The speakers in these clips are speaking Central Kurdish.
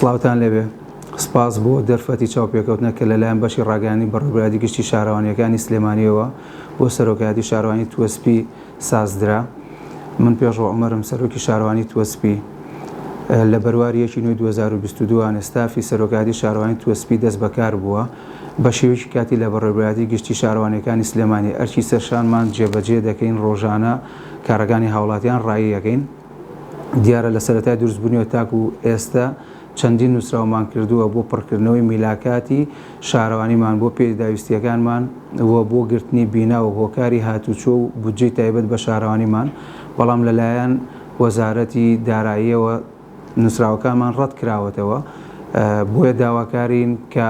سڵاوتان لێبێ سپاس بۆ دەرفەتی چاوپێکەوتنە کە لەلایەن بەشی ڕاگەیاندنی بەڕێوەبەری گشتی شارەوانیەکانی سلێمانیەوە بۆ سەرۆکایەتی شارەوانی توسپی سازدرا. من پێشەوە عومەرم سەرۆکی شارەوانی توسپی لە بەرواری 1 نوێی 2022 ئێستافی سەرۆکایەتی شارەوانی توسپی دەست بەکار بووە بە شێوەیەکی کاتی لە بەڕێوەبەری گشتی شارەوانیەکانی سلێمانی ئەرکی سەرشانمان جێبەجێ دەکەین، ڕۆژانە کارەکانی هاوڵاتیان ڕایی یەکەین. دیارە لە سەرەتای دروستبوونیەوە تاکو ئێستا چەندین نووسراومان کردووە بۆ پڕکردنەوەی میلاکاتی شارەوانیمان بۆ پێداویستیەکانمان و بۆ گرتنی بینا و هۆکاری هاتوچۆ و بودجەی تایبەت بە شارەوانیمان، بەڵام لەلایەن وەزارەتی داراییەوە نووسراوەکانمان ڕەت کراوەتەوە. بۆیە داواکارین کە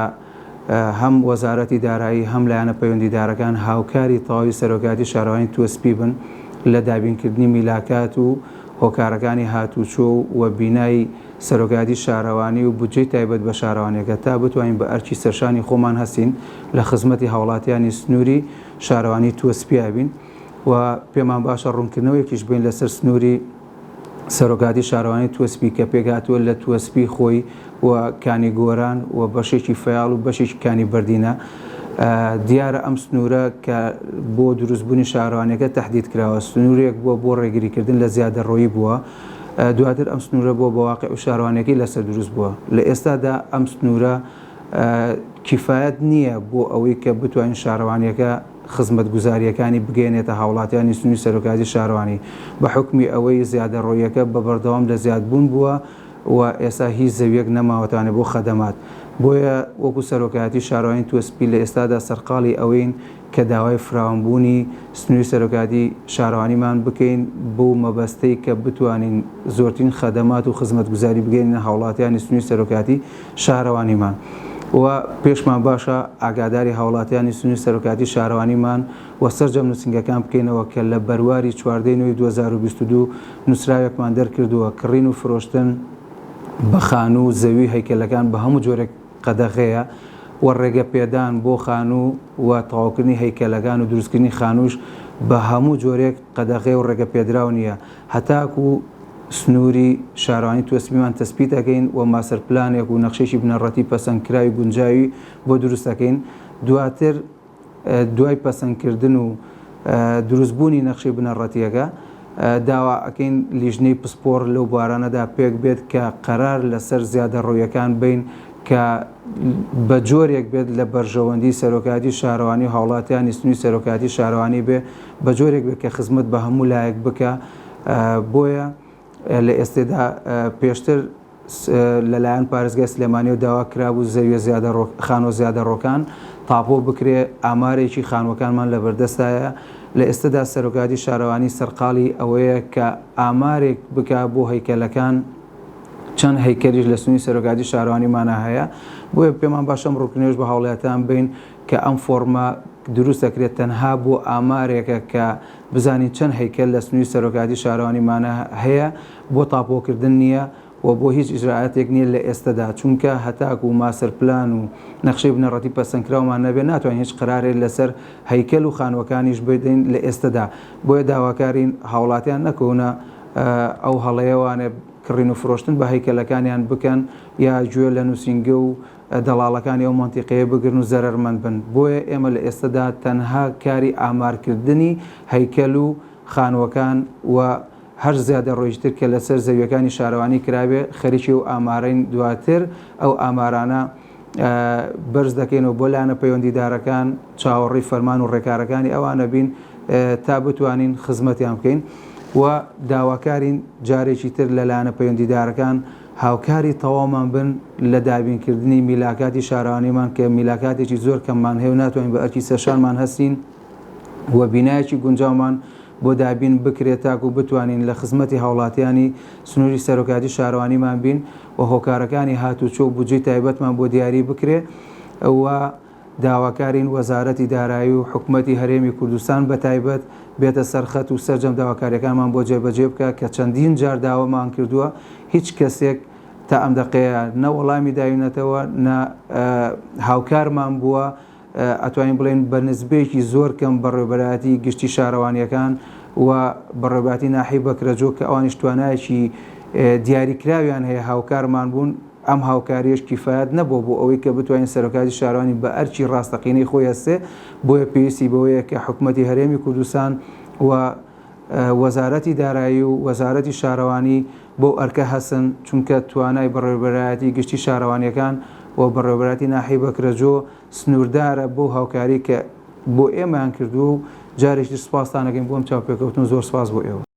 هەم وەزارەتی دارایی هەم لایەنە پەیوەندیدارەکان هاوکاری تەواوی سەرۆکایەتی شارەوانی توسپی بن لە دابینکردنی میلاکات و هۆکارەکانی هاتوچۆ و بینایی سەرۆکایەتی شارەوانی و بودجەی تایبەت بە شارەوانیەکە تا بتوانین بە ئەرکی سەرشانی خۆمان هەستین لە خزمەتی هاوڵاتیانی سنووری شارەوانی توسپی بین و پێمان باشە ڕوونکردنەوەیەکیش بین لەسەر سنووری سەرۆکایەتی شارەوانی توسپی کە پێکهاتووە لە توسپی خۆی و کانی گۆران و بەشێکی فەیاڵ و بەشێکی کانی بەردینە. دیارە ئەم سنوورە کە بۆ دروستبوونی شارەوانیەکە تەحدید کراوە، سنوورێک بووە بۆ ڕێگریکردن لە زیادەڕۆیی بووە. دواتر ئەم سنوورە بۆ بەواقع و شارەوانیەکەی لەسەر دروست بووە. لە ئێستادا ئەم سنوورە کیفایەت نییە بۆ ئەوەی کە بتوانین شارەوانیەکە خزمەتگوزاریەکانی بگەێنێتە هاوڵاتیانی سنووری سەرۆکایەتی شارەوانی بە حکمی ئەوەی زیادەڕۆیەکە بە بەردەوام لە زیادبوون بووە و ئێستا هیچ زەویەک نەماوەتوانێت بۆ خەدەمات. بۆیە وەکو سەرۆکایەتی شارەوانی توسپی لە ئێستادا سەرقاڵی ئەوەین کە داوای فراوانبوونی سنووری سەرۆکایەتی شارەوانیمان بکەین بۆ مەبەستەی کە بتوانین زۆرترین خەدەمات و خزمەتگوزاری بگەینە هاوڵاتیانی سنووری سەرۆکایەتی شارەوانیمان. و پێشمان باشە ئاگاداری هاوڵاتیانی سنووری سەرۆکایەتی شارەوانیمان و سەرجەم نووسنگەکان بکەینەوە کە لە بەرواری 14 نوێی 2022 نووسراوێکمان دەرکردووە کڕین و فرۆشتن بە خانوو و زەوی هەیکەلەکان بە هەموو جۆرێک قەدەغەیە و ڕێگە پێدان بۆ خانوو و تەواوکردنی هەیکەلەکان و دروستکردنی خانووش بە هەموو جۆرێک قەدەغێ و ڕێگە پێدراو نییە. هەتاکو سنووری شارەوانی توسپیمان تەسبیت دەکەین و ماسەر پلانێک و نەخشەیەکی بنەڕەتی پەسەندکراوی گونجاوی بۆ دروست دەکەین. دواتر دوای پەسەندکردن و دروستبوونی نەخشەی بنەڕەتیەکە داوا ئەکەین لیژنەی پسپۆڕ لەو بارانەدا پێک بێت کە قەرار لەسەر زیادەڕۆیەکان بین کە بە جۆرێک بێت لە بەرژەوەندی سەرۆکایەتی شارەوانی و هاوڵاتیانی سنووری سەرۆکایەتی شارەوانی بێ بە جۆرێک بێت کە خزمەت بە هەموو لایەک بکە. بۆیە لە ئێستێدا پێشتر لەلایەن پارێزگای سلێمانی و داوا کرابوو زەویە خانۆ زیادەڕۆکان تاپۆ بکرێ، ئامارێکی خانوەکانمان لە بەردەستایە. لە ئێستادا سەرۆکایەتی شارەوانی سەرقاڵی ئەوەیە کە ئامارێک بکە بۆ هەیکەلەکان چەند هەیکەلیش لە سنووری سەرۆکایەتی شارەوانیمانە هەیە. بۆیە پێمان باشەم ڕوونکردنەوەش بە هاوڵاتیان بین کە ئەم فۆرمە دروست دەکرێت تەنها بۆ ئامارێکە کە بزانین چەند هەیکەل لە سنووری سەرۆکایەتی شارەوانیمانە هەیە، بۆ تاپۆکردن نییە و بۆ هیچ ئیجراعاتێک نییە لە ئێستادا، چونکە هەتاکو و ماسەر پلان و نەخشەی بنەڕەتی پەسەندکراومان نەبێت ناتوانین هیچ قرارێک لەسەر هەیکەل و خانوەکانیش بدەین لە ئێستادا. بۆیە داواکارین هاوڵاتیان نەکەونە ئەو هەڵەیەوانێ کڕین و فرۆشتن بە هەیکەلەکانیان بکەن یا گوێ لە نووسینگە و دەڵاڵەکانی ئەو مەنتیقەیە بگرن و زەرەرمەند بن. بۆیە ئێمە لە ئێستادا تەنها کاری ئامارکردنی هەیکەل و خانوەکان و هەر زیادە ڕۆیشتر کە لەسەر زەویەکانی شارەوانی کرابێ خەریکی و ئامارین. دواتر ئەو ئامارانە بەرز دەکەینەوە بۆ لایەنە پەیوەندیدارەکان چاوەڕێی فەرمان و ڕێکارەکانی ئەوانە بین تا بتوانین خزمەتیان بکەین. و داواکارین جارێکی تر لەلایەنە پەیوەندیدارەکان هاوکاری تەواومان بن لە دابینکردنی میلاکاتی شارەوانیمان کە میلاکاتێکی زۆر کەممان هەیە و ناتوانین بە ئەرکی سەرشانمان هەستین و بینایەکی گونجاومان بۆ دابین بکرێت تاکو بتوانین لە خزمەتی هاوڵاتیانی سنووری سەرۆکایەتی شارەوانیمان بین و هۆکارەکانی هاتوچۆ و بودجەی تایبەتمان بۆ دیاری بکرێ. و داواکارین وەزارەتی دارایی و حکومەتی هەرێمی کوردستان بە تایبەت بێتە سەرخەت و سەرجەم داواکاریەکانمان بۆ جێبەجێ بکە کە چەندین جار داوامان کردووە هیچ کەسێک تا ئەم دەقەیە نە وەڵامی داوینەتەوە نە هاوکارمان بووە ئەتوانین بڵێن بە نسبەیەکی زۆر کەم بەڕێوەبەری گشتی شارەوانیەکان و بەڕێوەبەری ناحی بەکرەجۆ کە ئەوانیش توانایەکی دیاریکراویان هەیە هاوکارمان بوون ئەم هاوکاریش کیفایەت نەبوو بۆ ئەوەی کە بتوانین سەرۆکاتی شارەوانی بە ئەرچی ڕاستەقینەی خۆی هەستێ بۆیە پێویستی بەوەیە کە حکوومەتی هەرێمی کوردستان و وەزارەتی دارایی و وەزارەتی شارەوانی بۆ ئەرکە هەسن چونکە توانای بەڕێوەبەرایەتی گشتی شارەوانیەکان و بەڕێوەبەراتی ناحی بەکرەجۆ سنووردارە بۆ هاوکاری کە بۆ ئێمەیان کردو و جارێکی سوپاسدانەکەین بۆم چاوپێکەوتن زۆر سپاس بۆ ئێوە.